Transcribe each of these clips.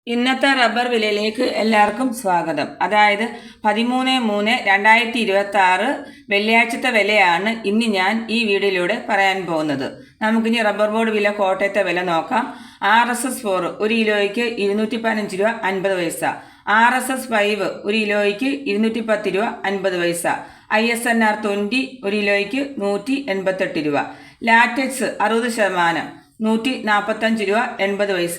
ഇന്നത്തെ റബ്ബർ വിലയിലേക്ക് എല്ലാവർക്കും സ്വാഗതം. അതായത് 13/3/2026 വെള്ളിയാഴ്ചത്തെ വിലയാണ് ഇന്ന് ഞാൻ ഈ വീഡിയോയിലൂടെ പറയാൻ പോകുന്നത്. നമുക്കിനി റബ്ബർ ബോർഡ് വില കോട്ടയത്തെ വില നോക്കാം. RSS4 1 കിലോയ്ക്ക് 215 രൂപ 50 പൈസ. RSS5 1 കിലോയ്ക്ക് 210 രൂപ 50 പൈസ. ISNR 20 1 കിലോയ്ക്ക് 188 രൂപ. ലാറ്റക്സ് 60% 145 രൂപ 80 പൈസ.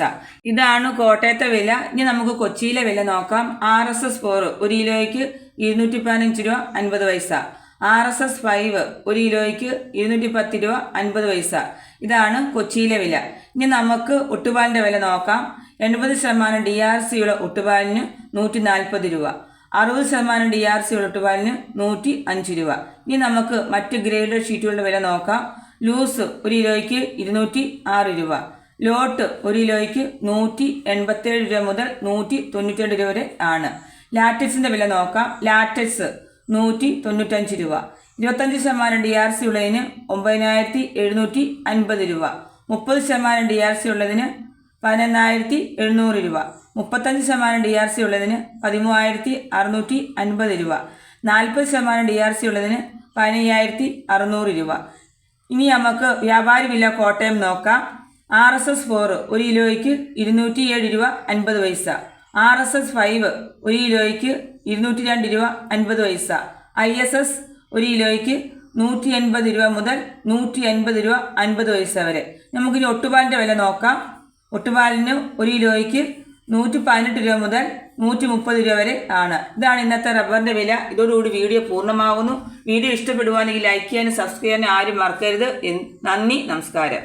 ഇതാണ് കോട്ടയത്തെ വില. ഇനി നമുക്ക് കൊച്ചിയിലെ വില നോക്കാം. RSS4 1 കിലോയ്ക്ക് 215 രൂപ 50 പൈസ. RSS5 1 കിലോയ്ക്ക് 210 രൂപ 50 പൈസ. ഇതാണ് കൊച്ചിയിലെ വില. ഇനി നമുക്ക് ഒട്ടുപാലിൻ്റെ വില നോക്കാം. 80% DRC ഉള്ള ഒട്ടുപാലിന് 140 രൂപ. 60% DRC ഉള്ള ഒട്ടുപാലിന് 105 രൂപ. ഇനി നമുക്ക് മറ്റ് ഗ്രേഡഡ് ഷീറ്റുകളുടെ വില നോക്കാം. ലൂസ് 1 കിലോയ്ക്ക് 206 രൂപ. ലോട്ട് 1 കിലോയ്ക്ക് 187 രൂപ മുതൽ 192 രൂപ വരെ ആണ്. ലാറ്റക്സിൻ്റെ വില നോക്കാം. ലാറ്റക്സ് 195 രൂപ. 25% DRC ഉള്ളതിന് 9750 രൂപ. 30% DRC ഉള്ളതിന് 11700 രൂപ. 35% DRC ഉള്ളതിന് 13650 രൂപ. 40% DRC ഉള്ളതിന് 15600 രൂപ. ഇനി നമുക്ക് വ്യാപാരി വില കോട്ടയം നോക്കാം. RSS4 1 കിലോയ്ക്ക് 207 രൂപ 50 പൈസ. RSS5 1 കിലോയ്ക്ക് 202 രൂപ 50 പൈസ. ISS 1 കിലോയ്ക്ക് 180 രൂപ മുതൽ 150 രൂപ 50 പൈസ വരെ. നമുക്കിനി ഒട്ടുപാലിൻ്റെ വില നോക്കാം. ഒട്ടുപാലിന് 1 കിലോയ്ക്ക് 118 രൂപ മുതൽ 130 രൂപ വരെ ആണ്. ഇതാണ് ഇന്നത്തെ റബ്ബറിൻ്റെ വില. ഇതോടുകൂടി വീഡിയോ പൂർണ്ണമാകുന്നു. വീഡിയോ ഇഷ്ടപ്പെടുവാണെങ്കിൽ ലൈക്ക് ചെയ്യാനും സബ്സ്ക്രൈബ് ചെയ്യാനും ആരും മറക്കരുത്. നന്ദി, നമസ്കാരം.